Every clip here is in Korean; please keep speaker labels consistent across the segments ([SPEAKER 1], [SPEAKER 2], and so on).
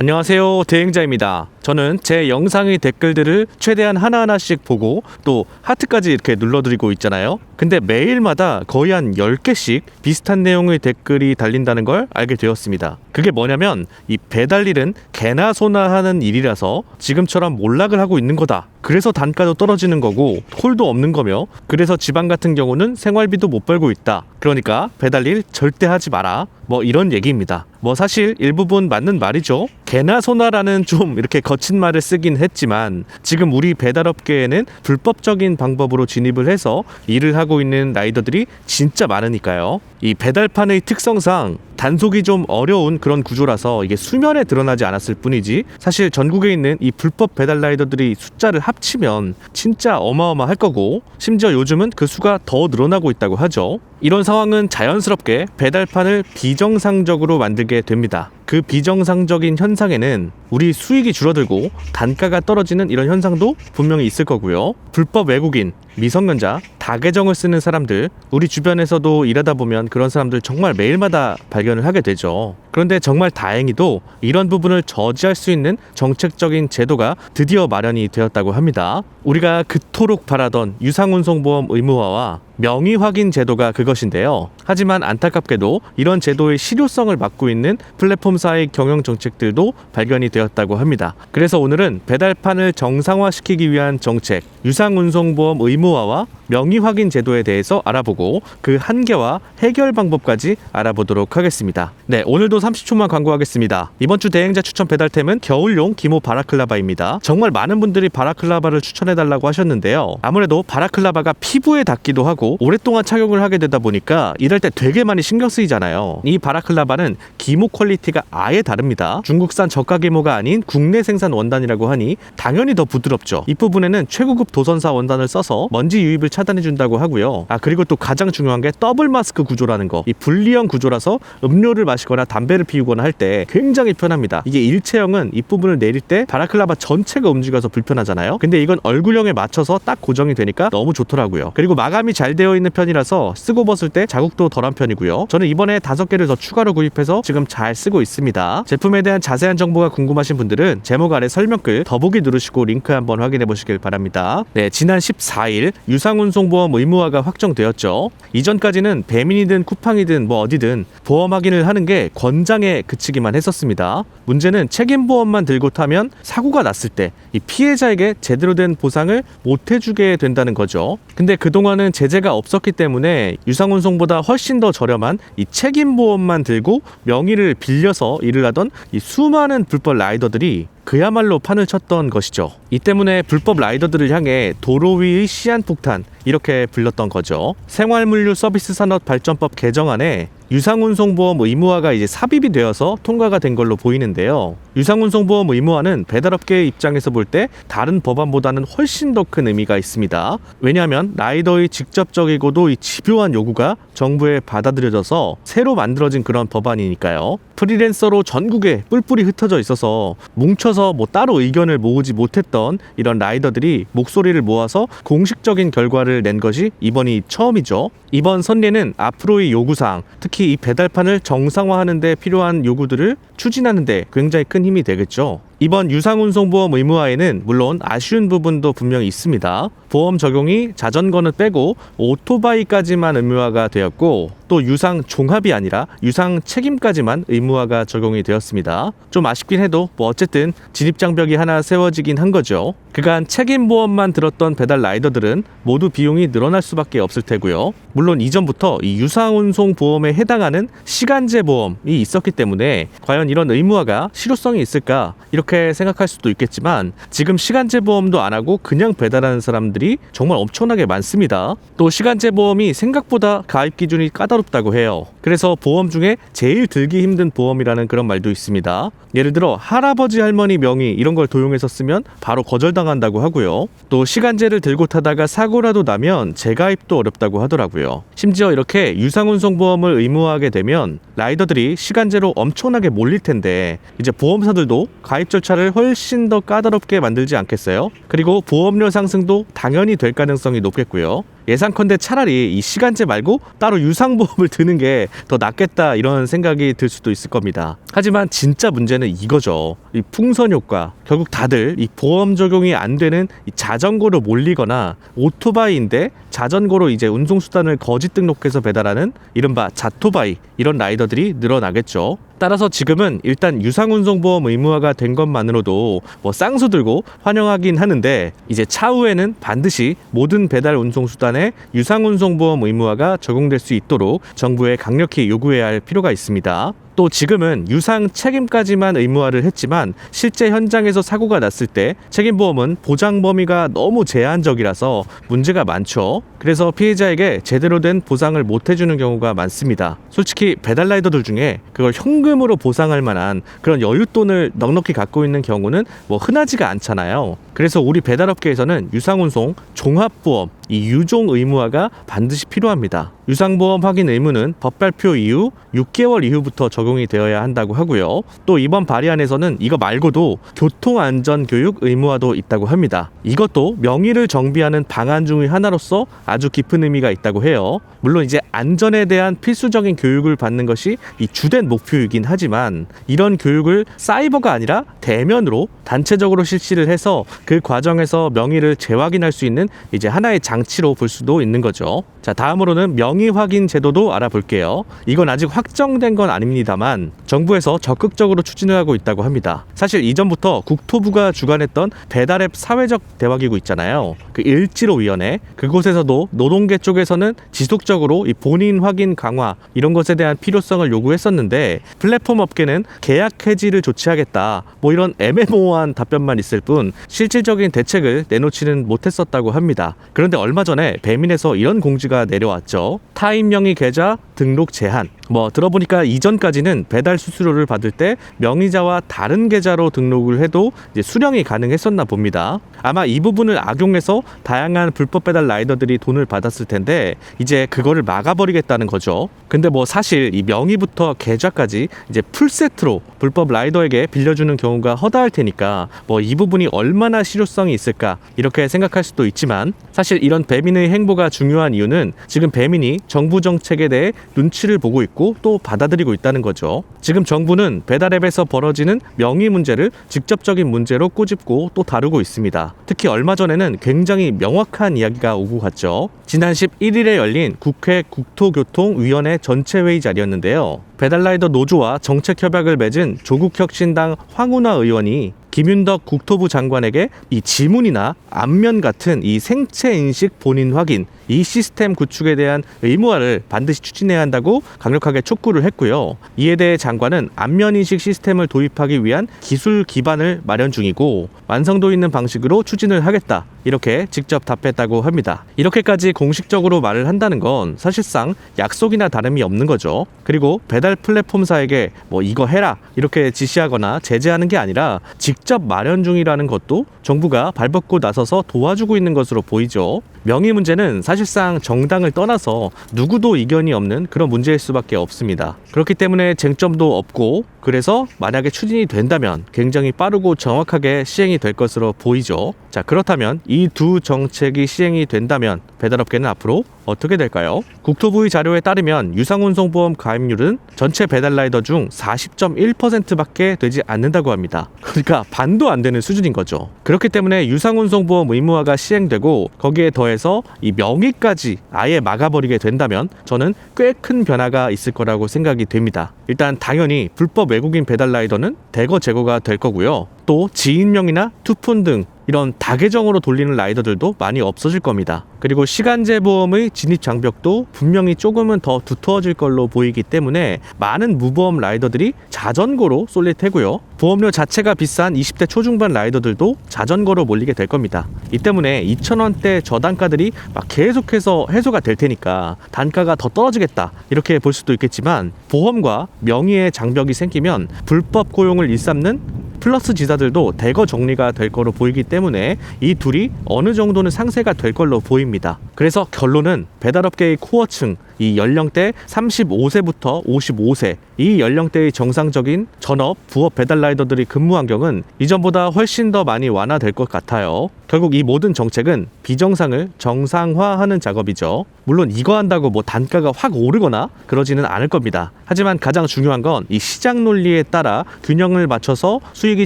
[SPEAKER 1] 안녕하세요, 대행자입니다. 저는 제 영상의 댓글들을 최대한 하나하나씩 보고 또 하트까지 이렇게 눌러드리고 있잖아요. 근데 매일마다 거의 한 10개씩 비슷한 내용의 댓글이 달린다는 걸 알게 되었습니다. 그게 뭐냐면 이 배달일은 개나 소나 하는 일이라서 지금처럼 몰락을 하고 있는 거다. 그래서 단가도 떨어지는 거고 홀도 없는 거며, 그래서 지방 같은 경우는 생활비도 못 벌고 있다. 그러니까 배달일 절대 하지 마라. 뭐 이런 얘기입니다. 뭐 사실 일부분 맞는 말이죠. 개나 소나라는 좀 이렇게 거친 말을 쓰긴 했지만 지금 우리 배달업계에는 불법적인 방법으로 진입을 해서 일을 하고 있는 라이더들이 진짜 많으니까요. 이 배달판의 특성상 단속이 좀 어려운 그런 구조라서 이게 수면에 드러나지 않았을 뿐이지, 사실 전국에 있는 이 불법 배달 라이더들이 숫자를 합치면 진짜 어마어마할 거고, 심지어 요즘은 그 수가 더 늘어나고 있다고 하죠. 이런 상황은 자연스럽게 배달판을 비정상적으로 만들게 됩니다. 그 비정상적인 현상에는 우리 수익이 줄어들고 단가가 떨어지는 이런 현상도 분명히 있을 거고요. 불법 외국인, 미성년자, 다계정을 쓰는 사람들, 우리 주변에서도 일하다 보면 그런 사람들 정말 매일마다 발견을 하게 되죠. 그런데 정말 다행히도 이런 부분을 저지할 수 있는 정책적인 제도가 드디어 마련이 되었다고 합니다. 우리가 그토록 바라던 유상운송보험 의무화와 명의 확인 제도가 그것인데요. 하지만 안타깝게도 이런 제도의 실효성을 막고 있는 플랫폼사의 경영 정책들도 발견이 되었다고 합니다. 그래서 오늘은 배달판을 정상화시키기 위한 정책, 유상운송보험 의무화와 명의 확인 제도에 대해서 알아보고 그 한계와 해결 방법까지 알아보도록 하겠습니다. 네, 오늘도 30초만 광고하겠습니다. 이번 주 대행자 추천 배달템은 겨울용 기모 바라클라바입니다. 정말 많은 분들이 바라클라바를 추천해달라고 하셨는데요. 아무래도 바라클라바가 피부에 닿기도 하고 오랫동안 착용을 하게 되다 보니까 일할 때 되게 많이 신경 쓰이잖아요. 이 바라클라바는 기모 퀄리티가 아예 다릅니다. 중국산 저가 기모가 아닌 국내 생산 원단이라고 하니 당연히 더 부드럽죠. 이 부분에는 최고급 도선사 원단을 써서 먼지 유입을 차단해준다고 하고요. 그리고 또 가장 중요한 게 더블 마스크 구조라는 거. 이 분리형 구조라서 음료를 마시거나 담배를 피우거나 할 때 굉장히 편합니다. 이게 일체형은 이 부분을 내릴 때 바라클라바 전체가 움직여서 불편하잖아요. 근데 이건 얼굴형에 맞춰서 딱 고정이 되니까 너무 좋더라고요. 그리고 마감이 잘 되어 있는 편이라서 쓰고 벗을 때 자국도 덜한 편이고요. 저는 이번에 5개를 더 추가로 구입해서 지금 잘 쓰고 있습니다. 제품에 대한 자세한 정보가 궁금하신 분들은 제목 아래 설명글 더보기 누르시고 링크 한번 확인해 보시길 바랍니다. 네, 지난 14일 유상운송보험 의무화가 확정되었죠. 이전까지는 배민이든 쿠팡이든 뭐 어디든 보험 확인을 하는 게 권장에 그치기만 했었습니다. 문제는 책임보험만 들고 타면 사고가 났을 때 이 피해자에게 제대로 된 보상을 못 해주게 된다는 거죠. 근데 그동안은 제재가 없었기 때문에 유상운송보다 훨씬 더 저렴한 이 책임보험만 들고 명의를 빌려서 일을 하던 이 수많은 불법 라이더들이 그야말로 판을 쳤던 것이죠. 이 때문에 불법 라이더들을 향해 도로 위의 시한폭탄, 이렇게 불렀던 거죠. 생활물류 서비스 산업 발전법 개정안에 유상운송보험 의무화가 이제 삽입이 되어서 통과가 된 걸로 보이는데요. 유상운송보험 의무화는 배달업계의 입장에서 볼 때 다른 법안보다는 훨씬 더 큰 의미가 있습니다. 왜냐하면 라이더의 직접적이고도 이 집요한 요구가 정부에 받아들여져서 새로 만들어진 그런 법안이니까요. 프리랜서로 전국에 뿔뿔이 흩어져 있어서 뭉쳐서 뭐 따로 의견을 모으지 못했던 이런 라이더들이 목소리를 모아서 공식적인 결과를 낸 것이 이번이 처음이죠. 이번 선례는 앞으로의 요구사항, 특히 이 배달판을 정상화하는 데 필요한 요구들을 추진하는 데 굉장히 큰 힘이 되겠죠. 이번 유상운송보험 의무화에는 물론 아쉬운 부분도 분명히 있습니다. 보험 적용이 자전거는 빼고 오토바이까지만 의무화가 되었고, 또 유상 종합이 아니라 유상 책임까지만 의무화가 적용이 되었습니다. 좀 아쉽긴 해도 뭐 어쨌든 진입장벽이 하나 세워지긴 한 거죠. 그간 책임보험만 들었던 배달 라이더들은 모두 비용이 늘어날 수밖에 없을 테고요. 물론 이전부터 이 유상운송 보험에 해당하는 시간제 보험이 있었기 때문에 과연 이런 의무화가 실효성이 있을까, 이렇게 생각할 수도 있겠지만 지금 시간제 보험도 안 하고 그냥 배달하는 사람들이 정말 엄청나게 많습니다. 또 시간제 보험이 생각보다 가입 기준이 까다롭다고 해요. 그래서 보험 중에 제일 들기 힘든 보험이라는 그런 말도 있습니다. 예를 들어 할아버지 할머니 명의 이런 걸 도용해서 쓰면 바로 거절당한다고 하고요. 또 시간제를 들고 타다가 사고라도 나면 재가입도 어렵다고 하더라고요. 심지어 이렇게 유상운송보험을 의무화하게 되면 라이더들이 시간제로 엄청나게 몰릴 텐데 이제 보험사들도 가입 절차를 훨씬 더 까다롭게 만들지 않겠어요? 그리고 보험료 상승도 당연히 될 가능성이 높겠고요. 예상컨대 차라리 이 시간제 말고 따로 유상보험을 드는 게 더 낫겠다 이런 생각이 들 수도 있을 겁니다. 하지만 진짜 문제는 이거죠. 이 풍선 효과. 결국 다들 이 보험 적용이 안 되는 이 자전거로 몰리거나 오토바이인데 자전거로 이제 운송수단을 거짓 등록해서 배달하는 이른바 자토바이 이런 라이더들이 늘어나겠죠. 따라서 지금은 일단 유상운송보험 의무화가 된 것만으로도 뭐 쌍수 들고 환영하긴 하는데 이제 차후에는 반드시 모든 배달 운송수단에 유상운송보험 의무화가 적용될 수 있도록 정부에 강력히 요구해야 할 필요가 있습니다. 또 지금은 유상 책임까지만 의무화를 했지만 실제 현장에서 사고가 났을 때 책임보험은 보장 범위가 너무 제한적이라서 문제가 많죠. 그래서 피해자에게 제대로 된 보상을 못 해주는 경우가 많습니다. 솔직히 배달라이더들 중에 그걸 현금으로 보상할 만한 그런 여윳돈을 넉넉히 갖고 있는 경우는 뭐 흔하지가 않잖아요. 그래서 우리 배달업계에서는 유상운송 종합보험 이 유종 의무화가 반드시 필요합니다. 유상보험 확인 의무는 법 발표 이후 6개월 이후부터 적용이 되어야 한다고 하고요. 또 이번 발의안에서는 이거 말고도 교통안전교육 의무화도 있다고 합니다. 이것도 명의를 정비하는 방안 중의 하나로서 아주 깊은 의미가 있다고 해요. 물론 이제 안전에 대한 필수적인 교육을 받는 것이 이 주된 목표이긴 하지만 이런 교육을 사이버가 아니라 대면으로 단체적으로 실시를 해서 그 과정에서 명의를 재확인할 수 있는 이제 하나의 장치로 볼 수도 있는 거죠. 자, 다음으로는 명의 확인 제도도 알아볼게요. 이건 아직 확정된 건 아닙니다만 정부에서 적극적으로 추진을 하고 있다고 합니다. 사실 이전부터 국토부가 주관했던 배달앱 사회적 대화기구 있잖아요. 그 일지로위원회 그곳에서도 노동계 쪽에서는 지속적으로 이 본인 확인 강화 이런 것에 대한 필요성을 요구했었는데 플랫폼 업계는 계약 해지를 조치하겠다 뭐 이런 애매모호한 답변만 있을 뿐 실질적인 대책을 내놓지는 못했었다고 합니다. 그런데 얼마 전에 배민에서 이런 공지가 내려왔죠. 타인 명의 계좌 등록 제한. 뭐 들어보니까 이전까지는 배달 수수료를 받을 때 명의자와 다른 계좌로 등록을 해도 이제 수령이 가능했었나 봅니다. 아마 이 부분을 악용해서 다양한 불법 배달 라이더들이 돈을 받았을 텐데 이제 그거를 막아버리겠다는 거죠. 근데 뭐 사실 이 명의부터 계좌까지 이제 풀세트로 불법 라이더에게 빌려주는 경우가 허다할 테니까 뭐 이 부분이 얼마나 실효성이 있을까 이렇게 생각할 수도 있지만 사실 이런 배민의 행보가 중요한 이유는 지금 배민이 정부 정책에 대해 눈치를 보고 있고 또 받아들이고 있다는 거죠. 지금 정부는 배달앱에서 벌어지는 명의 문제를 직접적인 문제로 꼬집고 또 다루고 있습니다. 특히 얼마 전에는 굉장히 명확한 이야기가 오고 갔죠. 지난 11일에 열린 국회 국토교통위원회 전체회의 자리였는데요. 배달라이더 노조와 정책협약을 맺은 조국혁신당 황운하 의원이 김윤덕 국토부 장관에게 이 지문이나 안면 같은 이 생체인식 본인 확인 이 시스템 구축에 대한 의무화를 반드시 추진해야 한다고 강력하게 촉구를 했고요. 이에 대해 장관은 안면인식 시스템을 도입하기 위한 기술 기반을 마련 중이고 완성도 있는 방식으로 추진을 하겠다 이렇게 직접 답했다고 합니다. 이렇게까지 공식적으로 말을 한다는 건 사실상 약속이나 다름이 없는 거죠. 그리고 배달 플랫폼사에게 뭐 이거 해라 이렇게 지시하거나 제재하는 게 아니라 직접 마련 중이라는 것도 정부가 발벗고 나서서 도와주고 있는 것으로 보이죠. 명의 문제는 사실상 정당을 떠나서 누구도 이견이 없는 그런 문제일 수밖에 없습니다. 그렇기 때문에 쟁점도 없고 그래서 만약에 추진이 된다면 굉장히 빠르고 정확하게 시행이 될 것으로 보이죠. 자, 그렇다면 이 두 정책이 시행이 된다면 배달업계는 앞으로 어떻게 될까요? 국토부의 자료에 따르면 유상운송보험 가입률은 전체 배달라이더 중 40.1%밖에 되지 않는다고 합니다. 그러니까 반도 안 되는 수준인 거죠. 그렇기 때문에 유상운송보험 의무화가 시행되고 거기에 더해서 이 명의까지 아예 막아버리게 된다면 저는 꽤 큰 변화가 있을 거라고 생각이 됩니다. 일단 당연히 불법 외국인 배달라이더는 대거 제거가 될 거고요. 또 지인명이나 투폰 등 이런 다계정으로 돌리는 라이더들도 많이 없어질 겁니다. 그리고 시간제 보험의 진입 장벽도 분명히 조금은 더 두터워질 걸로 보이기 때문에 많은 무보험 라이더들이 자전거로 쏠릴 테고요. 보험료 자체가 비싼 20대 초중반 라이더들도 자전거로 몰리게 될 겁니다. 이 때문에 2,000원대 저단가들이 막 계속해서 해소가 될 테니까 단가가 더 떨어지겠다 이렇게 볼 수도 있겠지만 보험과 명의의 장벽이 생기면 불법 고용을 일삼는 플러스 지사들도 대거 정리가 될 거로 보이기 때문에 이 둘이 어느 정도는 상쇄가 될 걸로 보입니다. 그래서 결론은 배달업계의 코어층 이 연령대 35세부터 55세 이 연령대의 정상적인 전업, 부업 배달 라이더들의 근무 환경은 이전보다 훨씬 더 많이 완화될 것 같아요. 결국 이 모든 정책은 비정상을 정상화하는 작업이죠. 물론 이거 한다고 뭐 단가가 확 오르거나 그러지는 않을 겁니다. 하지만 가장 중요한 건 이 시장 논리에 따라 균형을 맞춰서 수익이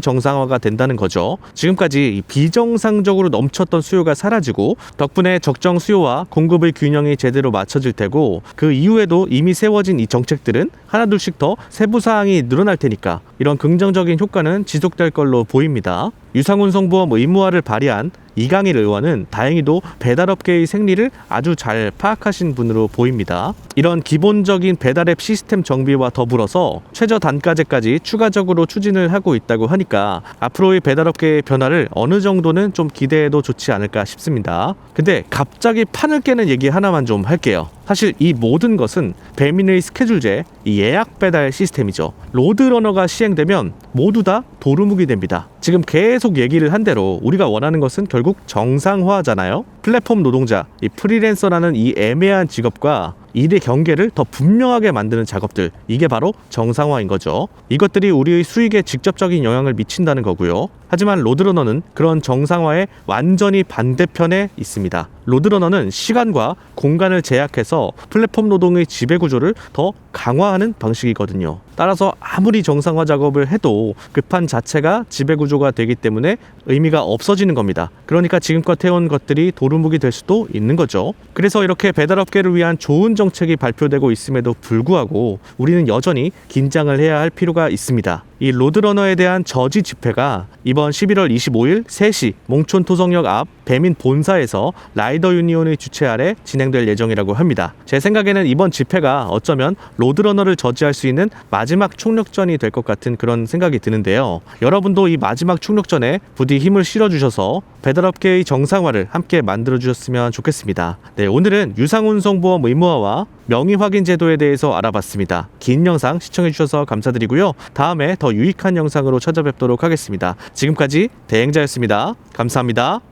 [SPEAKER 1] 정상화가 된다는 거죠. 지금까지 이 비정상적으로 넘쳤던 수요가 사라지고 덕분에 적정 수요와 공급의 균형이 제대로 맞춰질 테고 그 이후에도 이미 세워진 이 정책들은 하나둘씩 더 세부 사항이 늘어날 테니까 이런 긍정적인 효과는 지속될 걸로 보입니다. 유상운송보험 의무화를 발의한 이강일 의원은 다행히도 배달업계의 생리를 아주 잘 파악하신 분으로 보입니다. 이런 기본적인 배달앱 시스템 정비와 더불어서 최저 단가제까지 추가적으로 추진을 하고 있다고 하니까 앞으로의 배달업계의 변화를 어느 정도는 좀 기대해도 좋지 않을까 싶습니다. 근데 갑자기 판을 깨는 얘기 하나만 좀 할게요. 사실 이 모든 것은 배민의 스케줄제, 이 예약 배달 시스템이죠. 로드러너가 시행되면 모두 다 도루묵이 됩니다. 지금 계속 얘기를 한 대로 우리가 원하는 것은 결국 정상화잖아요. 플랫폼 노동자, 이 프리랜서라는 이 애매한 직업과 일의 경계를 더 분명하게 만드는 작업들, 이게 바로 정상화인 거죠. 이것들이 우리의 수익에 직접적인 영향을 미친다는 거고요. 하지만 로드러너는 그런 정상화의 완전히 반대편에 있습니다. 로드러너는 시간과 공간을 제약해서 플랫폼 노동의 지배구조를 더 강화하는 방식이거든요. 따라서 아무리 정상화 작업을 해도 급한 자체가 지배구조가 되기 때문에 의미가 없어지는 겁니다. 그러니까 지금껏 해온 것들이 도루묵이 될 수도 있는 거죠. 그래서 이렇게 배달업계를 위한 좋은 정책이 발표되고 있음에도 불구하고 우리는 여전히 긴장을 해야 할 필요가 있습니다. 이 로드러너에 대한 저지 집회가 이번 11월 25일 3시 몽촌토성역 앞 배민 본사에서 라이더 유니온의 주최 아래 진행될 예정이라고 합니다. 제 생각에는 이번 집회가 어쩌면 로드러너를 저지할 수 있는 마지막 총력전이 될 것 같은 그런 생각이 드는데요. 여러분도 이 마지막 총력전에 부디 힘을 실어주셔서 배달업계의 정상화를 함께 만들어주셨으면 좋겠습니다. 네, 오늘은 유상운송보험 의무화와 명의 확인 제도에 대해서 알아봤습니다. 긴 영상 시청해주셔서 감사드리고요. 다음에 더 유익한 영상으로 찾아뵙도록 하겠습니다. 지금까지 대행자였습니다. 감사합니다.